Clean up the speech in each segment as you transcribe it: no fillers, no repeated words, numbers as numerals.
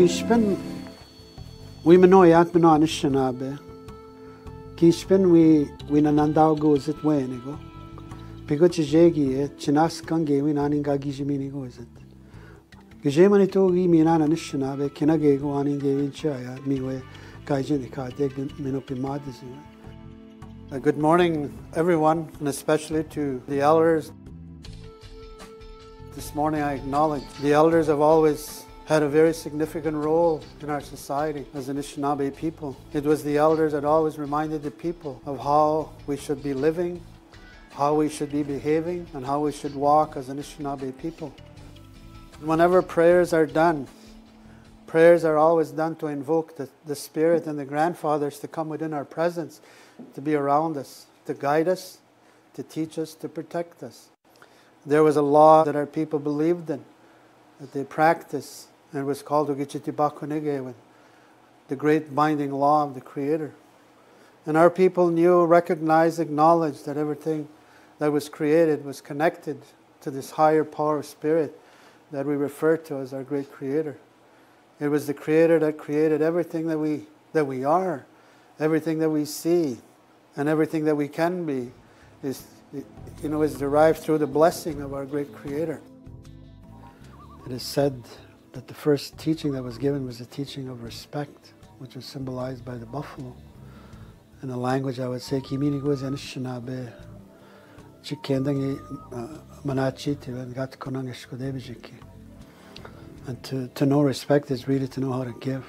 Kishpen we manoyat mananishtanabe. Kishpen we nanandao goes it wenigo. Pigochegi it chinas kange we naninga gijimini goes it. Gijemanito we minanishtanabe kinage go aninge inchaya miwe gajinika deg minopimadis. Good morning, everyone, and especially to the elders. This morning I acknowledge the elders have always had a very significant role in our society as Anishinaabe people. It was the elders that always reminded the people of how we should be living, how we should be behaving, and how we should walk as Anishinaabe people. Whenever prayers are done, prayers are always done to invoke the Spirit and the grandfathers to come within our presence, to be around us, to guide us, to teach us, to protect us. There was a law that our people believed in, that they practiced, and it was called Ugichitibakunige, the great binding law of the Creator. And our people knew, recognized, acknowledged that everything that was created was connected to this higher power of Spirit that we refer to as our great Creator. It was the Creator that created everything that we are, everything that we see, and everything that we can be is derived through the blessing of our great Creator. It is said that the first teaching that was given was the teaching of respect, which was symbolized by the buffalo. In the language, I would say, Kimini goes Anishinaabe, Chikendangi Manachiti, and Gatkonangeshkodebijiki. And to know respect is really to know how to give.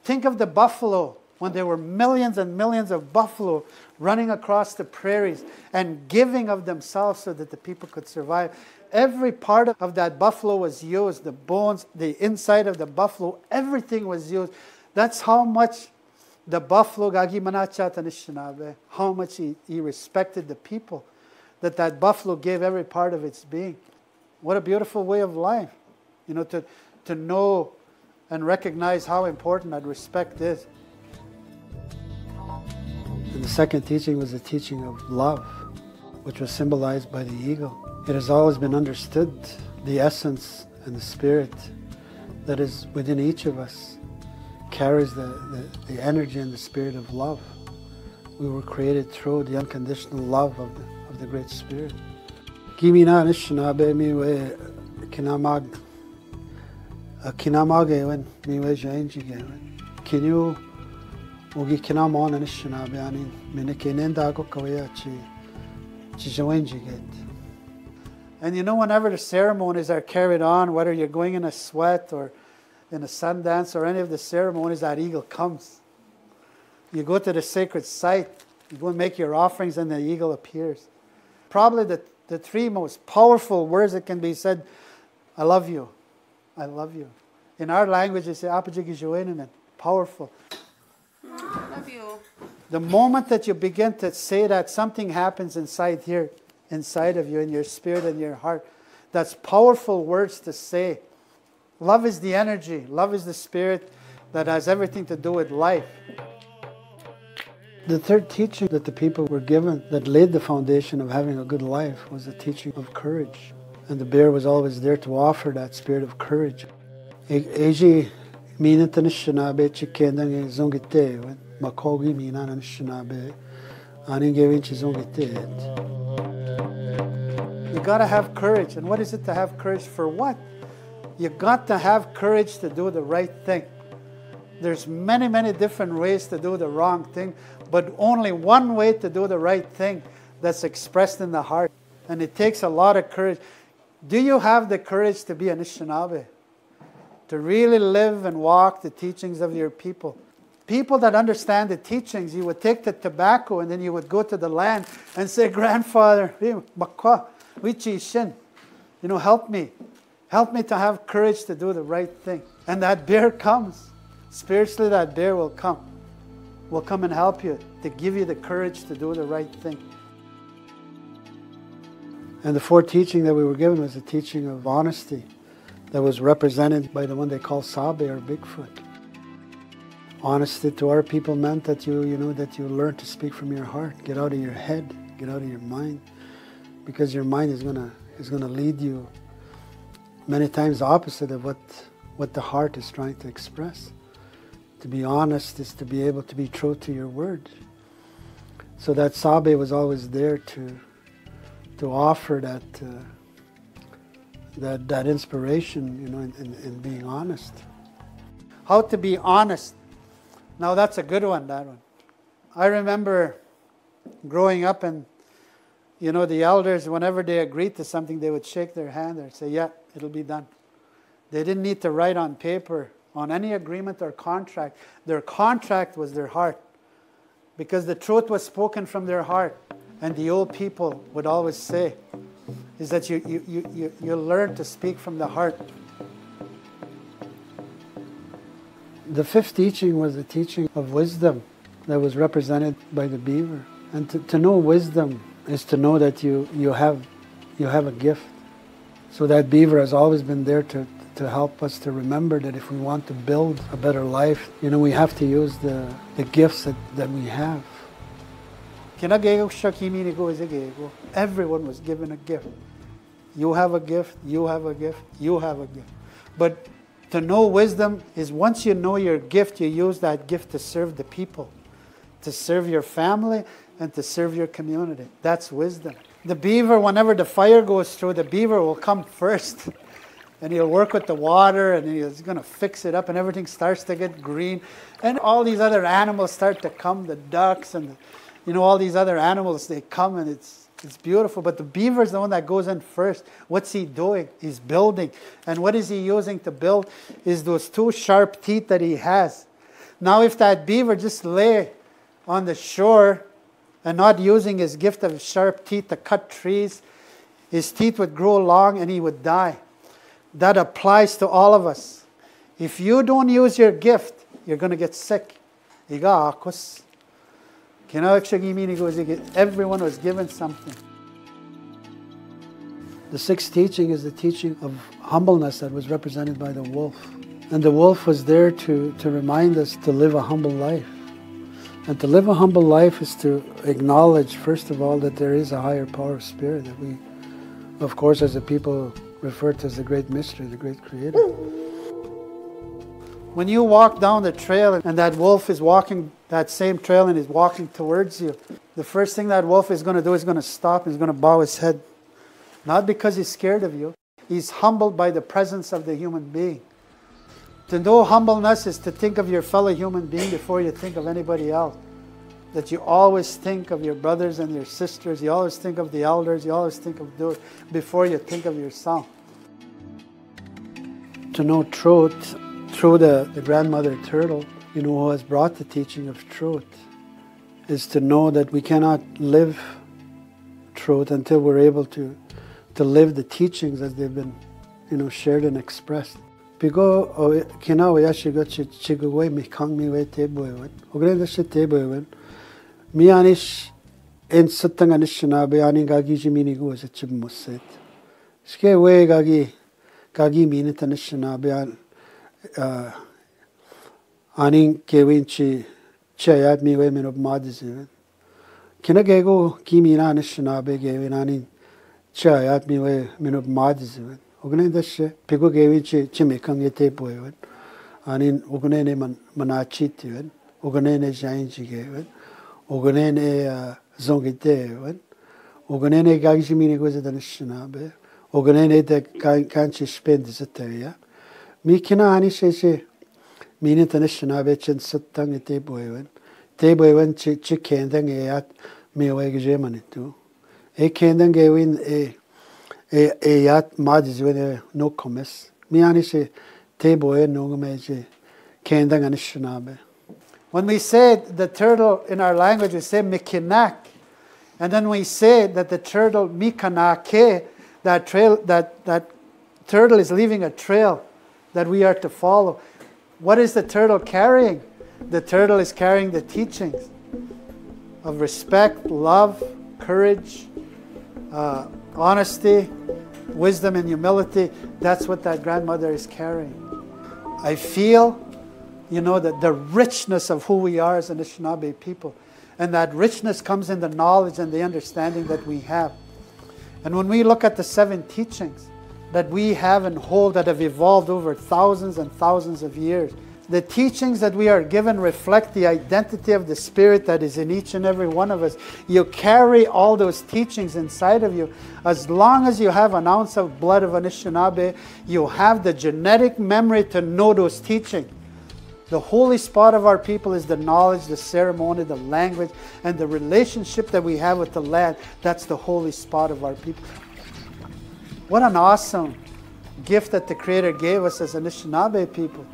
Think of the buffalo when there were millions and millions of buffalo running across the prairies and giving of themselves so that the people could survive. Every part of that buffalo was used, the bones, the inside of the buffalo, everything was used. That's how much the buffalo, how much he respected the people, that buffalo gave every part of its being. What a beautiful way of life, to know and recognize how important that respect is. And the second teaching was the teaching of love, which was symbolized by the eagle. It has always been understood, the essence and the spirit that is within each of us carries the energy and the spirit of love. We were created through the unconditional love of the Great Spirit. Kimina Anishinaabe miwe kinamage miwe jainjigewen. Kinyu ugi kinamon Anishinaabe anin minekenenda go kawaya chi jainjiget. And whenever the ceremonies are carried on, whether you're going in a sweat or in a Sundance or any of the ceremonies, that eagle comes. You go to the sacred site, you go and make your offerings, and the eagle appears. Probably the three most powerful words that can be said, I love you. I love you. In our language, they say, powerful. Love you. The moment that you begin to say that, something happens inside here, inside of you, in your spirit and your heart. That's powerful words to say. Love is the energy. Love is the spirit that has everything to do with life. The third teaching that the people were given that laid the foundation of having a good life was the teaching of courage. And the bear was always there to offer that spirit of courage. Eji minatanishinaabe chikendange zongite, makogi minananishinaabe, aningevinchi zongite. You got to have courage. And what is it to have courage for what? You got to have courage to do the right thing. There's many, many different ways to do the wrong thing, but only one way to do the right thing that's expressed in the heart. And it takes a lot of courage. Do you have the courage to be Anishinaabe? To really live and walk the teachings of your people? People that understand the teachings, you would take the tobacco and then you would go to the land and say, Grandfather, help me. Help me to have courage to do the right thing. And that bear comes. Spiritually, that bear will come and help you, to give you the courage to do the right thing. And the fourth teaching that we were given was the teaching of honesty that was represented by the one they call Sabe or Bigfoot. Honesty to our people meant that you learn to speak from your heart. Get out of your head, get out of your mind, because your mind is gonna lead you many times the opposite of what what the heart is trying to express. To be honest is to be able to be true to your word. So that Sabe was always there to offer that inspiration, you know, in being honest. How to be honest. Now that's a good one, that one. I remember growing up, and you know, the elders, whenever they agreed to something, they would shake their hand and say, yeah, it'll be done. They didn't need to write on paper, on any agreement or contract. Their contract was their heart, because the truth was spoken from their heart. And the old people would always say, is that you learn to speak from the heart. The fifth teaching was the teaching of wisdom that was represented by the beaver. And to know wisdom is to know that you have a gift. So that beaver has always been there to help us to remember that if we want to build a better life, you know, we have to use the gifts that we have. Everyone was given a gift. You have a gift, you have a gift, you have a gift. But to know wisdom is once you know your gift, you use that gift to serve the people, to serve your family, and to serve your community. That's wisdom. The beaver, whenever the fire goes through, the beaver will come first. And he'll work with the water, and he's going to fix it up, and everything starts to get green. And all these other animals start to come, the ducks and all these other animals, they come, and it's beautiful. But the beaver is the one that goes in first. What's he doing? He's building. And what is he using to build? Is those two sharp teeth that he has. Now if that beaver just lay on the shore and not using his gift of sharp teeth to cut trees, his teeth would grow long and he would die. That applies to all of us. If you don't use your gift, you're going to get sick. Everyone was given something. The sixth teaching is the teaching of humbleness that was represented by the wolf. And the wolf was there to remind us to live a humble life. And to live a humble life is to acknowledge, first of all, that there is a higher power of spirit that we, of course, as a people, refer to as the great mystery, the great creator. When you walk down the trail and that wolf is walking that same trail and is walking towards you, the first thing that wolf is going to do is going to stop and he's going to bow his head. Not because he's scared of you. He's humbled by the presence of the human being. To know humbleness is to think of your fellow human being before you think of anybody else. That you always think of your brothers and your sisters. You always think of the elders. You always think of those before you think of yourself. To know truth through the grandmother turtle, who has brought the teaching of truth, is to know that we cannot live truth until we're able to live the teachings as they've been, shared and expressed. Pigo kina oya shigo chigwe mi kang mi we te boywen. Ogre da she te boywen. Mi anish en satang anish na be ani gagi jimini go se chib muset. Ske we gagi mini tanish na be ani kewinchi chayat mi we men of madis. Kina gego kimi na anish na be gewin ani chayat mi we men of madis. Ogne dashe pigo gewichi chimekang yete boywen anin ogne ne manachit wen ogne ne jainji gewen ogne ne zongite wen ogne ne gagimi ne goze danishna be ogne ne de kanchi spend zeteya mikina ani sheshe mine tanishna be chen sattang yete boywen te boywen chi kendang eyat mewe gemanitu e kendang gewin yat madis when no commerce. Mianishe teboe no meje kendang anishnabe. When we say the turtle in our language, we say mikinak, and then we say that the turtle mikanake, that turtle is leaving a trail that we are to follow. What is the turtle carrying? The turtle is carrying the teachings of respect, love, courage, honesty, wisdom and humility. That's what that grandmother is carrying. I feel, that the richness of who we are as an Anishinaabe people. And that richness comes in the knowledge and the understanding that we have. And when we look at the 7 teachings, that we have and hold that have evolved over thousands and thousands of years. The teachings that we are given reflect the identity of the Spirit that is in each and every one of us. You carry all those teachings inside of you. As long as you have an ounce of blood of Anishinaabe, you have the genetic memory to know those teachings. The holy spot of our people is the knowledge, the ceremony, the language, and the relationship that we have with the land. That's the holy spot of our people. What an awesome gift that the Creator gave us as Anishinaabe people.